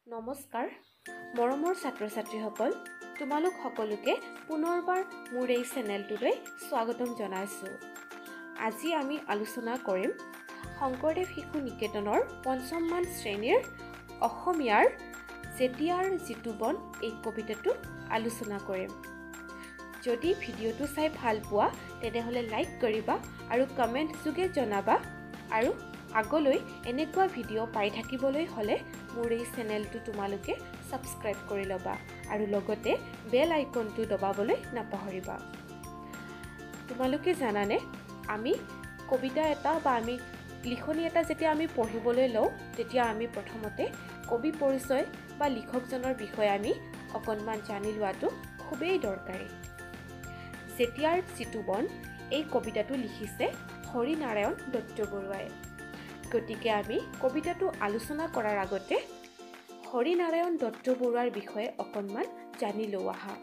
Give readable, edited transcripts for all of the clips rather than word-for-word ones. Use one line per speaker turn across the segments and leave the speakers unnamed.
নমস্কাৰ মৰমৰ ছাত্ৰ-ছাত্ৰীসকল তোমালোক সকলোকে পুনৰবাৰ মোৰ এই চেনেলটোলৈ স্বাগতম জনাইছো। আজি আমি আলোচনা কৰিম শংকৰদেৱ শিশু নিকেতনৰ ৫ম মান শ্ৰেণীৰ অসমীয়াৰ যেতিয়াৰ যিটো বন এই কবিতাটো আলোচনা কৰিম। যদি ভিডিঅ'টো চাই ভাল পোৱা তেনেহলে লাইক কৰিবা আৰু কমেন্ট যোগে জনাবা আৰু আগলৈ এনেকুৱা ভিডিঅ' পাই থাকিবলৈ হলে মোৰ এই চেনেলটো তোমালোকে সাবস্ক্ৰাইব কৰি লবা আৰু লগতে বেল আইকনটো দবাবলৈ নাপাহৰিবা। তোমালোকে জানানে আমি কবিতা এটা বা আমি লিখনি এটা যেতিয়া আমি পঢ়িবলৈ লওঁ তেতিয়া আমি প্ৰথমতে কবি পৰিচয় বা লিখকজনৰ বিষয়ে আমি অকণমান জানি লোৱাটো খুবেই দৰকাৰী। যেতিয়াৰ যিটো বন এই কবিতাটো লিখিছে হৰিনাৰায়ণ দত্তবৰুৱাই। গতিকে আমি কবিতাটো আলোচনা কৰাৰ আগতে হৰিনাৰায়ণ দত্তবৰুৱাৰ বিষয়ে অকণমান জানি লওঁ আহা।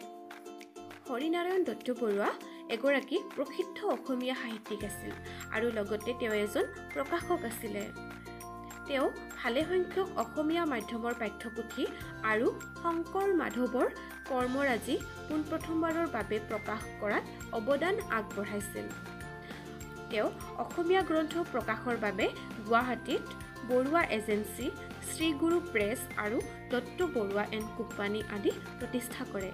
হৰিনাৰায়ণ দত্তবৰুৱা এগৰাকী প্ৰসিদ্ধ অসমীয়া সাহিত্যিক আছিল আৰু লগতে তেওঁ এজন প্ৰকাশক আছিল। তেওঁ ভালেসংখ্যক অসমীয়া মাধ্যমৰ পাঠ্যপুথি আৰু শংকৰ মাধৱৰ কৰ্মৰাজি পোনপ্ৰথমবাৰৰ বাবে প্ৰকাশ কৰাত অৱদান আগবঢ়াইছিল। তেওঁ অসমীয়া গ্ৰন্থ প্ৰকাশৰ বাবে গুৱাহাটীত বৰুৱা এজেন্সি, শ্ৰী গুৰু প্ৰেছ আৰু দত্ত বৰুৱা এণ্ড কোম্পানী আদি প্ৰতিষ্ঠা কৰে।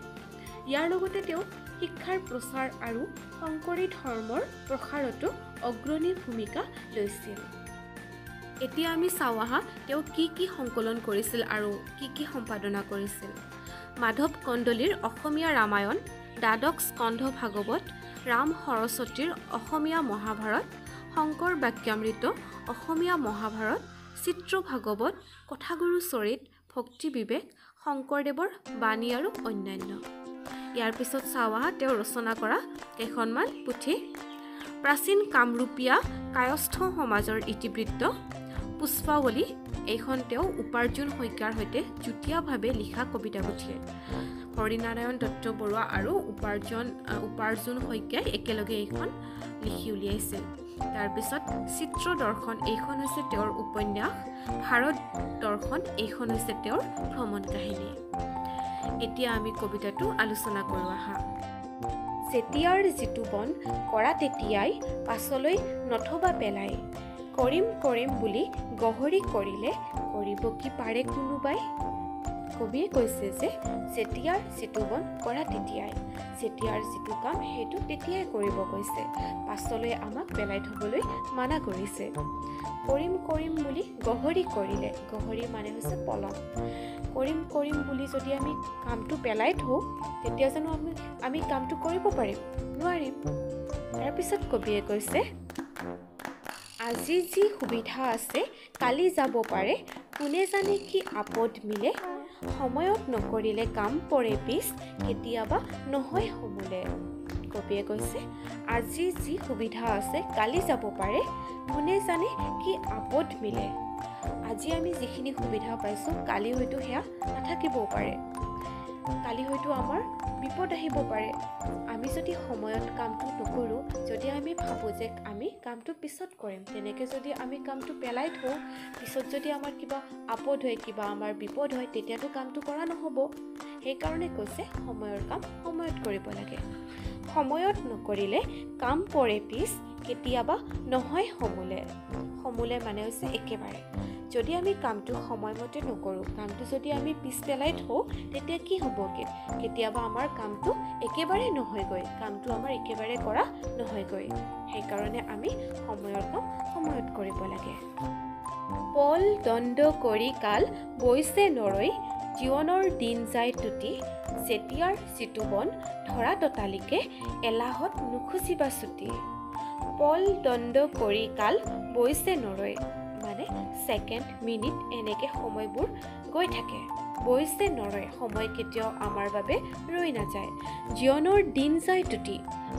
ইয়াৰ লগতে তেওঁ শিক্ষাৰ প্ৰচাৰ আৰু শংকৰী ধৰ্মৰ প্ৰসাৰতো অগ্ৰণী ভূমিকা লৈছিল। এতিয়া আমি চাওঁ আহা তেওঁ কি সংকলন কৰিছিল আৰু কি সম্পাদনা কৰিছিল। মাধৱ কন্দলীৰ অসমীয়া ৰামায়ণ, দ্বাদশ স্কন্ধ ভাগৱত, ৰাম সৰস্বতীৰ অসমীয়া মহাভাৰত, শংকৰ বাক্যামৃত, অসমীয়া মহাভাৰত, চিত্ৰ ভাগৱত, কথাগুৰু চৰিত, ভক্তি বিবেক, শংকৰদেৱৰ বাণী আৰু অন্যান্য। ইয়াৰ পিছত চাওঁ আহা তেওঁ ৰচনা কৰা কেইখনমান পুথি। প্ৰাচীন কামৰূপীয়া কায়স্থ সমাজৰ ইতিবৃত্ত, পুষ্পাৱলী, এইখন তেওঁ উপাৰ্জন শইকীয়াৰ সৈতে যুটীয়াভাৱে লিখা কবিতা পুথি। হৰিনাৰায়ণ দত্তবৰুৱা আৰু উপাৰ্জন শইকীয়াই একেলগে এইখন লিখি উলিয়াইছিল। তাৰপিছত চিত্ৰ দৰ্শন, এইখন হৈছে তেওঁৰ উপন্যাস। ভাৰত দৰ্শন, এইখন হৈছে তেওঁৰ ভ্ৰমণ কাহিনী। এতিয়া আমি কবিতাটো আলোচনা কৰোঁ আহা। যেতিয়াৰ যিটো বন কৰা তেতিয়াই পাছলৈ নথবা পেলাই, কৰিম বুলি গহৰি কৰিলে কৰিব কি পাৰে কোনোবাই। কবিয়ে কৈছে যে যেতিয়াৰ যিটো বন কৰা তেতিয়াই, যেতিয়াৰ যিটো কাম সেইটো তেতিয়াই কৰিব কৈছে, পাছলৈ আমাক পেলাই থবলৈ মানা কৰিছে। কৰিম বুলি গহৰি কৰিলে, গহৰি মানে হৈছে পলম। কৰিম বুলি যদি আমি কামটো পেলাই থওঁ তেতিয়া জানো আমি কামটো কৰিব পাৰিম? নোৱাৰিম। তাৰপিছত কবিয়ে কৈছে আজি যি সুবিধা আছে কালি যাব পাৰে, কোনে জানে কি আপদ মিলে, সময়ত নকৰিলে কাম পৰে পিছ, কেতিয়াবা নহয় সমূলে। কবিয়ে কৈছে আজি যি সুবিধা আছে কালি যাব পাৰে, কোনে জানে কি আপদ মিলে। আজি আমি যিখিনি সুবিধা পাইছোঁ কালি হয়তো সেয়া নাথাকিবও পাৰে, কালি হয়তো আমাৰ বিপদ আহিব পাৰে। আমি যদি সময়ত কামটো নকৰোঁ, যদি আমি ভাবোঁ যে আমি কামটো পিছত কৰিম, তেনেকৈ যদি আমি কামটো পেলাই থওঁ, পিছত যদি আমাৰ কিবা আপদ হয়, কিবা আমাৰ বিপদ হয়, তেতিয়াতো কামটো কৰা নহ'ব। সেইকাৰণে কৈছে সময়ৰ কাম সময়ত কৰিব লাগে। সময়ত নকৰিলে কাম পৰে পিছ, কেতিয়াবা নহয় সমূলে। সমূলে মানে হৈছে একেবাৰে। যদি আমি কামটো সময়মতে নকৰোঁ, কামটো যদি আমি পিছ পেলাই থওঁ, তেতিয়া কি হ'বগৈ? কেতিয়াবা আমাৰ কামটো একেবাৰে নহয়গৈ, কামটো আমাৰ একেবাৰে কৰা নহয়গৈ। সেইকাৰণে আমি সময়ৰ কাম সময়ত কৰিব লাগে। পল দণ্ড কৰি কাল বৈছে নৰৈ, জীৱনৰ দিন যায় টুটি, যেতিয়াৰ যিটো বন ধৰা ততালিকে, এলাহত নুখুজিবা ছুটি। পল দণ্ড কৰি কাল বৈছে নৰৈ মানে ছেকেণ্ড, মিনিট এনেকৈ সময়বোৰ গৈ থাকে। বৈছে নৰয়, সময় কেতিয়াও আমাৰ বাবে ৰৈ নাযায়। জীৱনৰ দিন যায় টুটি,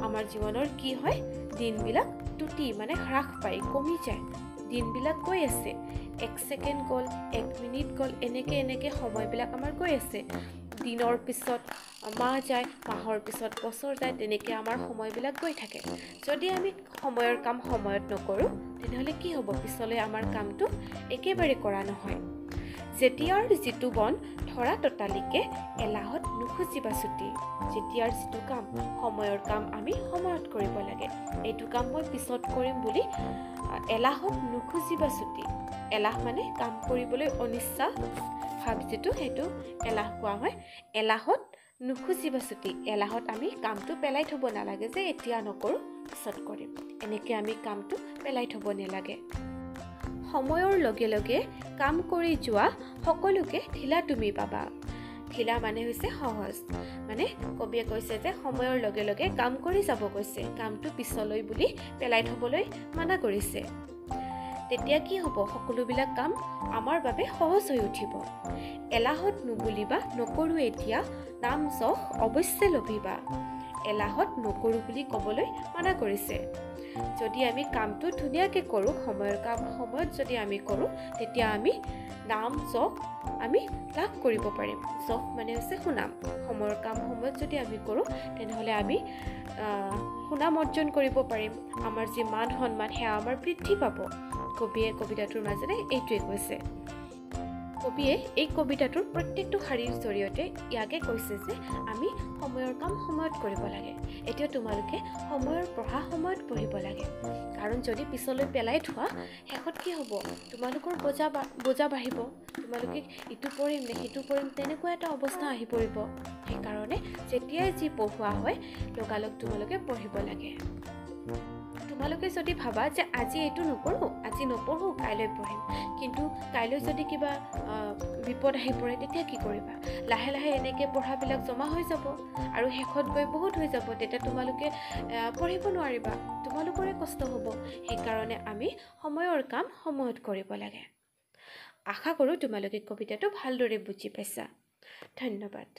আমাৰ জীৱনৰ কি হয়? দিনবিলাক টুটি মানে হ্ৰাস পায়, কমি যায়। দিনবিলাক গৈ আছে, 1 ছেকেণ্ড গ'ল, 1 মিনিট গ'ল, এনেকৈ সময়বিলাক আমাৰ গৈ আছে। দিনৰ পিছত মাহ যায়, মাহৰ পিছত বছৰ যায়, তেনেকৈ আমাৰ সময়বিলাক গৈ থাকে। যদি আমি সময়ৰ কাম সময়ত নকৰোঁ তেনেহ'লে কি হ'ব? পিছলৈ আমাৰ কামটো একেবাৰে কৰা নহয়। যেতিয়াৰ যিটো বন ধৰা ততালিকে এলাহত নুখুজিবা ছুটি। যেতিয়াৰ যিটো কাম সময়ৰ কাম আমি সময়ত কৰিব লাগে। এইটো কাম মই পিছত কৰিম বুলি এলাহত নুখুজিবা ছুটি। এলাহ মানে কাম কৰিবলৈ অনিচ্ছা ভাৱ যিটো সেইটো এলাহ কোৱা হয়। এলাহত নুখুজিবা ছুটি। এলাহত আমি কামটো পেলাই থ'ব নালাগে যে এতিয়া নকৰোঁ পিছত কৰিম। এনেকৈ আমি কামটো পেলাই থ'ব নালাগে। সময়ৰ লগে লগে কাম কৰি যোৱা সকলোকে ঢিলা তুমি পাবা। ঢিলা মানে হৈছে সহজ। মানে কবিয়ে কৈছে যে সময়ৰ লগে লগে কাম কৰি যাব কৈছে, কামটো পিছলৈ বুলি পেলাই থ'বলৈ মানা কৰিছে। তেতিয়া কি হ'ব? সকলোবিলাক কাম আমাৰ বাবে সহজ হৈ উঠিব। এলাহত নুবুলিবা নকৰোঁ এতিয়া, নাম যশ অৱশ্যে লভিবা। এলাহত নকৰোঁ বুলি ক'বলৈ মানা কৰিছে। যদি আমি কামটো ধুনীয়াকৈ কৰোঁ, সময়ৰ কাম সময়ত যদি আমি কৰোঁ, তেতিয়া আমি নাম যশ আমি লাভ কৰিব পাৰিম। যশ মানে হৈছে সুনাম। সময়ৰ কাম সময়ত যদি আমি কৰোঁ তেনেহ'লে আমি সুনাম অৰ্জন কৰিব পাৰিম। আমাৰ যি মান সন্মান সেয়া আমাৰ বৃদ্ধি পাব। কবিয়ে কবিতাটোৰ মাজেৰে এইটোৱে কৈছে। কবিয়ে এই কবিতাটোৰ প্ৰত্যেকটো শাৰীৰ জৰিয়তে ইয়াকে কৈছে যে আমি সময়ৰ কাম সময়ত কৰিব লাগে। এতিয়া তোমালোকে সময়ৰ পঢ়া সময়ত পঢ়িব লাগে। কাৰণ যদি পিছলৈ পেলাই থোৱা, শেষত কি হ'ব? তোমালোকৰ বোজা বাঢ়িব। তোমালোকে ইটো পঢ়িম নে সিটো পঢ়িম তেনেকুৱা এটা অৱস্থা আহি পৰিব। সেইকাৰণে যেতিয়াই যি পঢ়োৱা হয় লগালগ তোমালোকে পঢ়িব লাগে। তোমালোকে যদি ভাবা যে আজি এইটো নকৰোঁ, আজি নপঢ়োঁ, কাইলৈ পঢ়িম, কিন্তু কাইলৈ যদি কিবা বিপদ আহি পৰে তেতিয়া কি কৰিবা? লাহে লাহে এনেকৈ পঢ়াবিলাক জমা হৈ যাব আৰু শেষত গৈ বহুত হৈ যাব। তেতিয়া তোমালোকে পঢ়িব নোৱাৰিবা, তোমালোকৰে কষ্ট হ'ব। সেইকাৰণে আমি সময়ৰ কাম সময়ত কৰিব লাগে। আশা কৰোঁ তোমালোকে কবিতাটো ভালদৰে বুজি পাইছা। ধন্যবাদ।